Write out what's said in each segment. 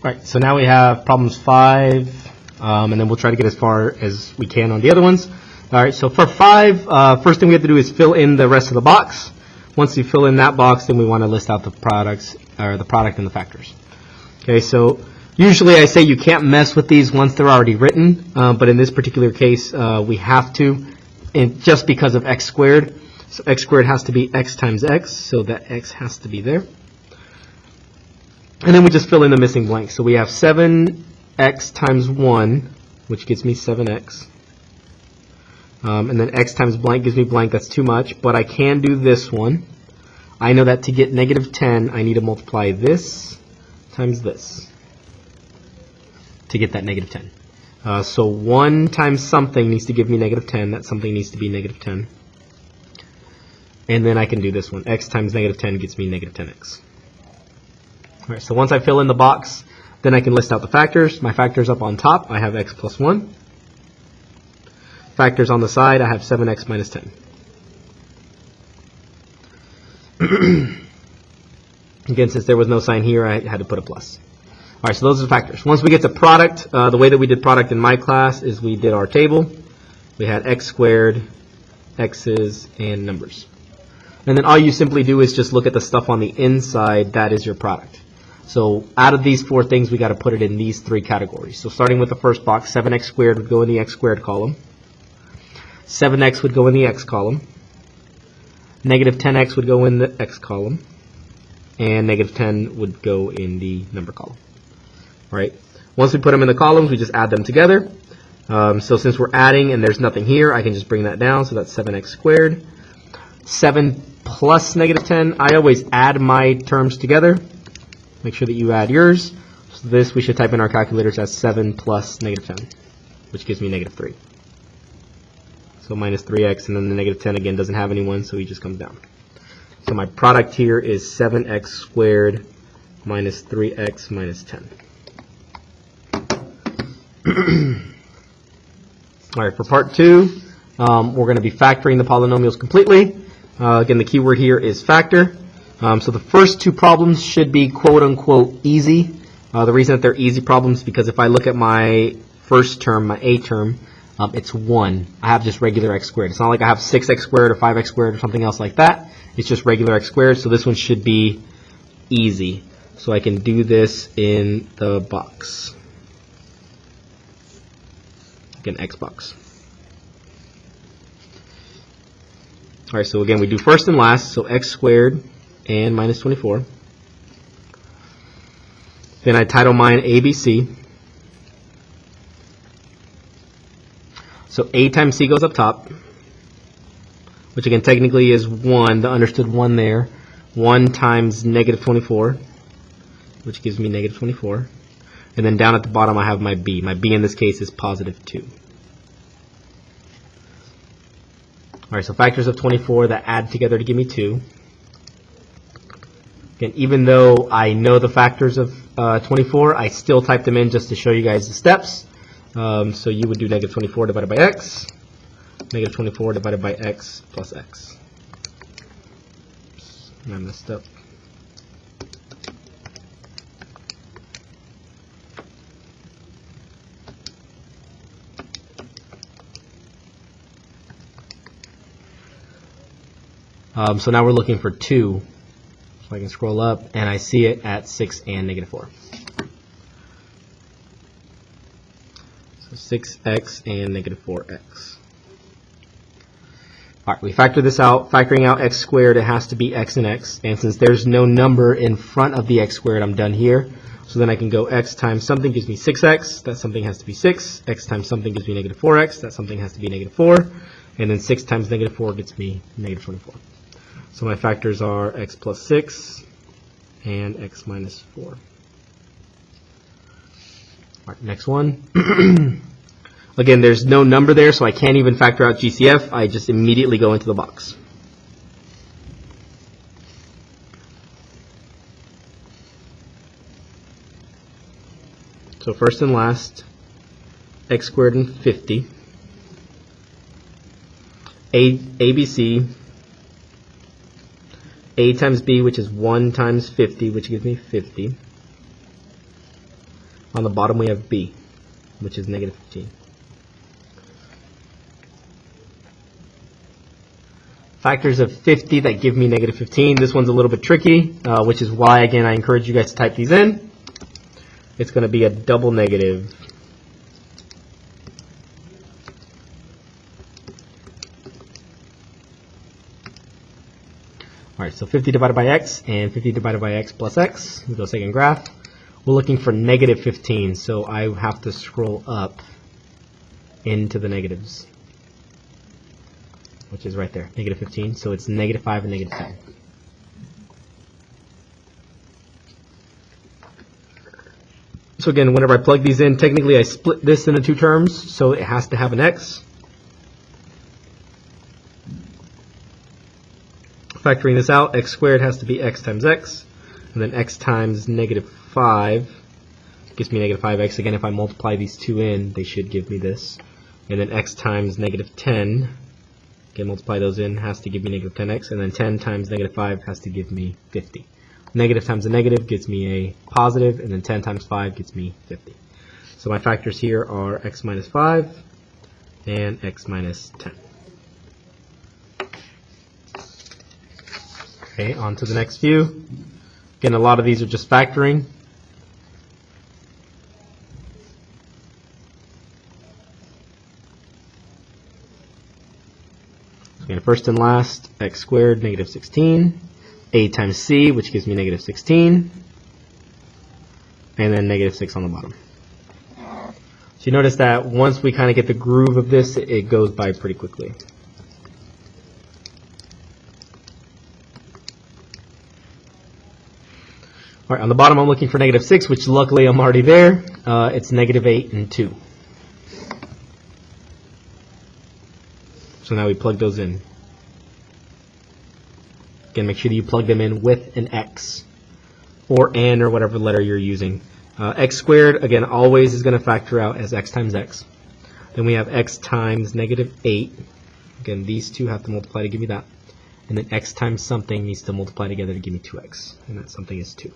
Right, so now we have problems 5, and then we'll try to get as far as we can on the other ones. All right, so for 5, first thing we have to do is fill in the rest of the box. Once you fill in that box, then we want to list out the products, or the product and the factors. Okay, so usually I say you can't mess with these once they're already written, but in this particular case, we have to, and just because of x squared. So x squared has to be x times x, so that x has to be there. And then we just fill in the missing blank. So we have 7x times 1, which gives me 7x. And then x times blank gives me blank. That's too much, but I can do this one. I know that to get negative 10, I need to multiply this times this to get that negative 10. So 1 times something needs to give me negative 10. That something needs to be negative 10. And then I can do this one. X times negative 10 gets me negative 10x. All right, so once I fill in the box, then I can list out the factors. My factors up on top, I have x plus 1. Factors on the side, I have 7x minus 10. Again, since there was no sign here, I had to put a plus. All right, so those are the factors. Once we get to product, the way that we did product in my class is we did our table. We had x squared, x's, and numbers. And then all you simply do is just look at the stuff on the inside. That is your product. So out of these 4 things, we got to put it in these 3 categories. So starting with the first box, 7x squared would go in the x squared column. 7x would go in the x column. Negative 10x would go in the x column. And negative 10 would go in the number column. All right. Once we put them in the columns, we just add them together. So since we're adding and there's nothing here, I can just bring that down. So that's 7x squared. 7 plus negative 10. I always add my terms together. Make sure that you add yours. So this we should type in our calculators as 7 plus negative 10, which gives me negative 3. So minus 3x, and then the negative 10 again doesn't have anyone, so he just comes down. So my product here is 7x squared minus 3x minus 10. All right, for part 2, we're going to be factoring the polynomials completely. Again, the key word here is factor. So the first 2 problems should be quote-unquote easy. The reason that they're easy problems is because if I look at my first term, my a term, it's 1. I have just regular x squared. It's not like I have 6x squared or 5x squared or something else like that. It's just regular x squared, so this one should be easy. So I can do this in the box. Again, x box. All right, so again, we do first and last, so x squared and minus 24. Then I title mine ABC. So a times c goes up top, which again technically is 1, the understood 1 there. 1 times negative 24, which gives me negative 24. And then down at the bottom I have my b. My b in this case is positive 2. All right, so factors of 24 that add together to give me 2. Again, even though I know the factors of 24, I still type them in just to show you guys the steps. So you would do negative 24 divided by x, negative 24 divided by x plus x. Oops, I messed up. So now we're looking for 2. So I can scroll up, and I see it at 6 and negative 4. So 6x and negative 4x. All right, we factor this out. Factoring out x squared, it has to be x and x. And since there's no number in front of the x squared, I'm done here. So then I can go x times something gives me 6x. That something has to be 6. X times something gives me negative 4x. That something has to be negative 4. And then 6 times negative 4 gets me negative 24. So my factors are x plus 6 and x minus 4. All right, next one. Again, there's no number there, so I can't even factor out GCF. I just immediately go into the box. So first and last, x squared and 50. ABC, a times b, which is 1 times 50, which gives me 50. On the bottom we have b, which is negative 15. Factors of 50 that give me negative 15. This one's a little bit tricky, which is why, again, I encourage you guys to type these in. It's going to be a double negative. All right, so 50 divided by x and 50 divided by x plus x. We go second graph. We're looking for negative 15, so I have to scroll up into the negatives, which is right there, negative 15. So it's negative 5 and negative 10. So again, whenever I plug these in, technically I split this into two terms, so it has to have an x. Factoring this out, x squared has to be x times x, and then x times negative 5 gives me negative 5x. Again, if I multiply these two in, they should give me this. And then x times negative 10, again, multiply those in, has to give me negative 10x, and then 10 times negative 5 has to give me 50. Negative times a negative gives me a positive, and then 10 times 5 gets me 50. So my factors here are x minus 5 and x minus 10. Okay, on to the next few. Again, a lot of these are just factoring. Again, first and last, x squared, negative 16. A times c, which gives me negative 16. And then negative 6 on the bottom. So you notice that once we kind of get the groove of this, it goes by pretty quickly. All right, on the bottom I'm looking for negative 6, which luckily I'm already there. It's negative 8 and 2. So now we plug those in. Again, make sure that you plug them in with an x or n or whatever letter you're using. X squared, again, always is going to factor out as x times x. Then we have x times negative 8. Again, these two have to multiply to give me that. And then x times something needs to multiply together to give me 2x. And that something is 2.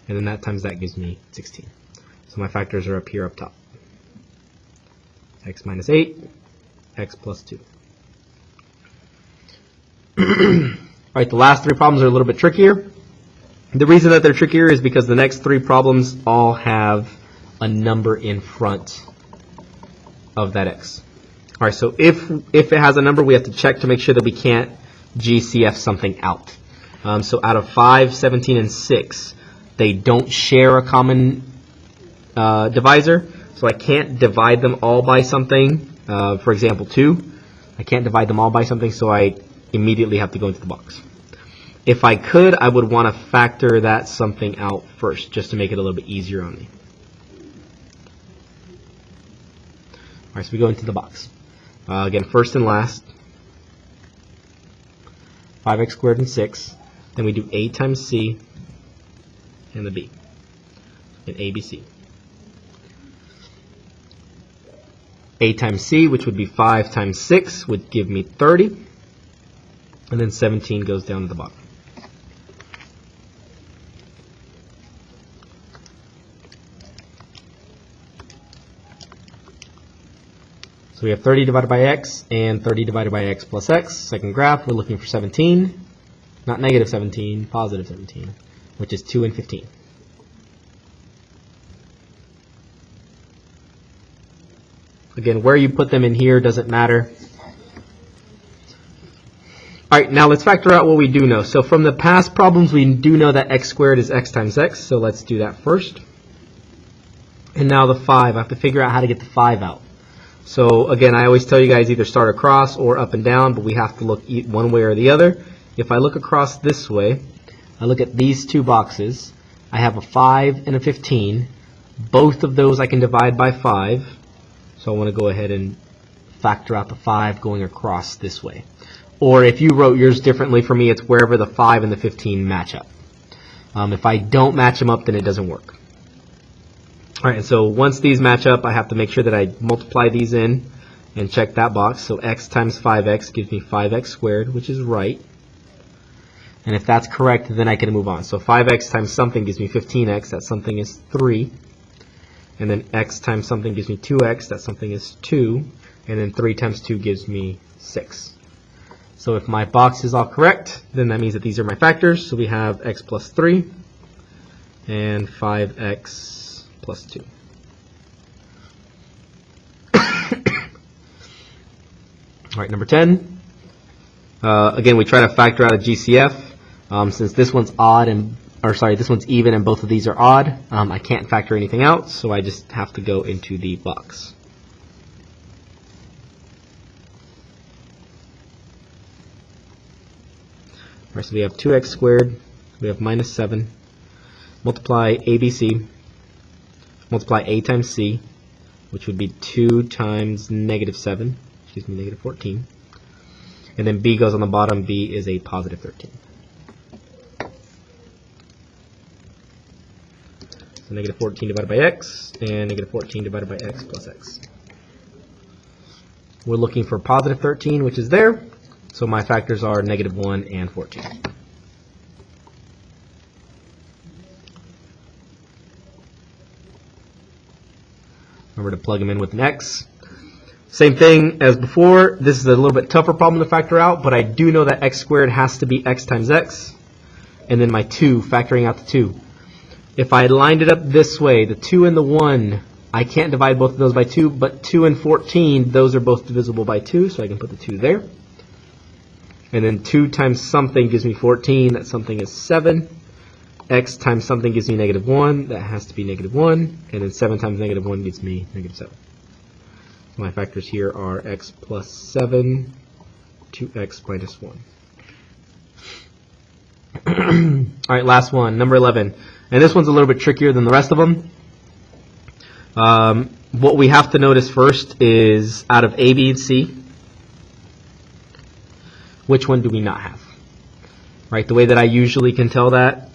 And then that times that gives me 16. So my factors are up here up top. X minus 8, x plus 2. Alright, the last three problems are a little bit trickier. The reason that they're trickier is because the next three problems all have a number in front of that x. Alright, so if it has a number, we have to check to make sure that we can't GCF something out. So out of 5, 17, and 6, they don't share a common divisor. So I can't divide them all by something. For example, 2. I can't divide them all by something, so I immediately have to go into the box. If I could, I would want to factor that something out first, just to make it a little bit easier on me. Alright, so we go into the box. Again, first and last, 5x squared and 6. Then we do a times c and the b, and ABC. A times c, which would be 5 times 6, would give me 30. And then 17 goes down to the bottom. So we have 30 divided by x and 30 divided by x plus x. Second graph, we're looking for 17. Not negative 17, positive 17, which is 2 and 15. Again, where you put them in here doesn't matter. Alright, now let's factor out what we do know. So from the past problems, we do know that x squared is x times x, so let's do that first. And now the 5, I have to figure out how to get the 5 out. So again, I always tell you guys either start across or up and down, but we have to look one way or the other. If I look across this way, I look at these two boxes. I have a 5 and a 15. Both of those I can divide by 5. So I want to go ahead and factor out the 5 going across this way. Or if you wrote yours differently, for me, it's wherever the 5 and the 15 match up. If I don't match them up, then it doesn't work. All right, and so once these match up, I have to make sure that I multiply these in and check that box. So x times 5x gives me 5x squared, which is right. And if that's correct, then I can move on. So 5x times something gives me 15x. That something is 3. and then x times something gives me 2x, that something is 2, and then 3 times 2 gives me 6. So if my box is all correct, then that means that these are my factors. So we have x plus 3 and 5x plus 2. All right, number 10. Again, we try to factor out a GCF. Since this one's this one's even and both of these are odd, I can't factor anything out, so I just have to go into the box. All right, so we have 2x squared, we have minus 7, multiply ABC, multiply a times c, which would be 2 times negative 7, negative 14. And then b goes on the bottom. B is a positive 13. So negative 14 divided by x, and negative 14 divided by x plus x. We're looking for positive 13, which is there. So my factors are negative 1 and 14. Remember to plug them in with an x. Same thing as before. This is a little bit tougher problem to factor out, but I do know that x squared has to be x times x, and then my 2, factoring out the 2. If I lined it up this way, the 2 and the 1, I can't divide both of those by 2, but 2 and 14, those are both divisible by 2, so I can put the 2 there. And then 2 times something gives me 14, that something is 7. X times something gives me negative 1, that has to be negative 1. And then 7 times negative 1 gives me negative 7. My factors here are x plus 7, 2x minus 1. All right, last one, number 11. And this one's a little bit trickier than the rest of them. What we have to notice first is out of A, B, and C, which one do we not have? Right, the way that I usually can tell that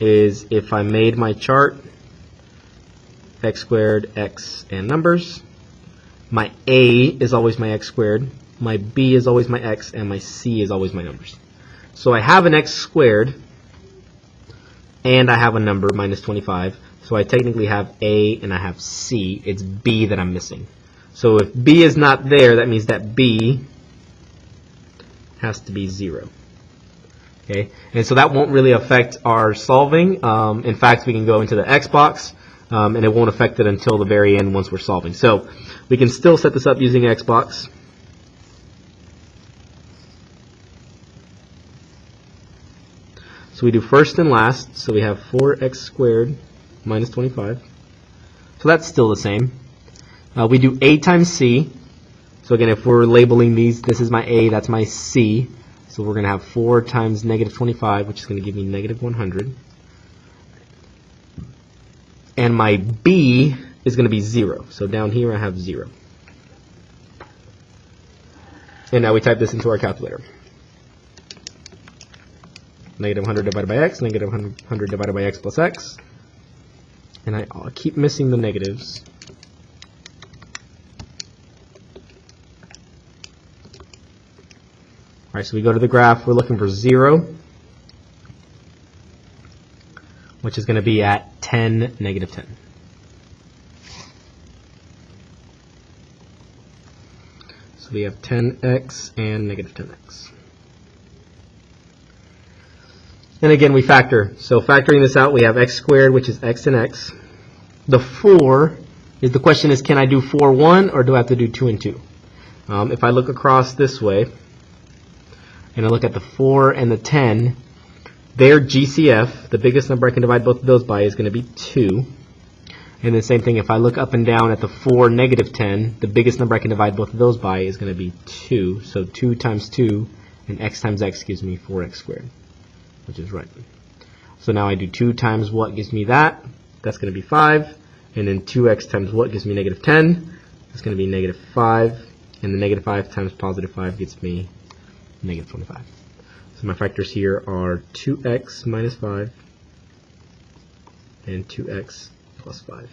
is if I made my chart, x squared, x, and numbers. My A is always my x squared, my B is always my x, and my C is always my numbers. So I have an x squared, and I have a number, minus 25. So I technically have A and I have C. It's B that I'm missing. So if B is not there, that means that B has to be 0. Okay, and so that won't really affect our solving. In fact, we can go into the X box, and it won't affect it until the very end once we're solving. So we can still set this up using X box. So we do first and last. So we have 4x squared minus 25. So that's still the same. We do A times C. So again, if we're labeling these, this is my A, that's my C. So we're going to have 4 times negative 25, which is going to give me negative 100. And my B is going to be 0. So down here I have 0. And now we type this into our calculator. Negative 100 divided by x, negative 100 divided by x plus x. And I keep missing the negatives. All right, so we go to the graph. We're looking for 0, which is going to be at 10, negative 10. So we have 10x and negative 10x. And again, we factor. So factoring this out, we have x squared, which is x and x. The 4 is, the question is, can I do 4, 1, or do I have to do 2 and 2? If I look across this way, and I look at the 4 and the 10, their GCF, the biggest number I can divide both of those by, is going to be 2. And the same thing, if I look up and down at the 4, negative 10, the biggest number I can divide both of those by is going to be 2. So 2 times 2, and x times x gives me 4x squared, which is right. So now I do 2 times what gives me that. That's going to be 5. And then 2x times what gives me negative 10. That's going to be negative 5. And the negative 5 times positive 5 gets me negative 25. So my factors here are 2x minus 5 and 2x plus 5.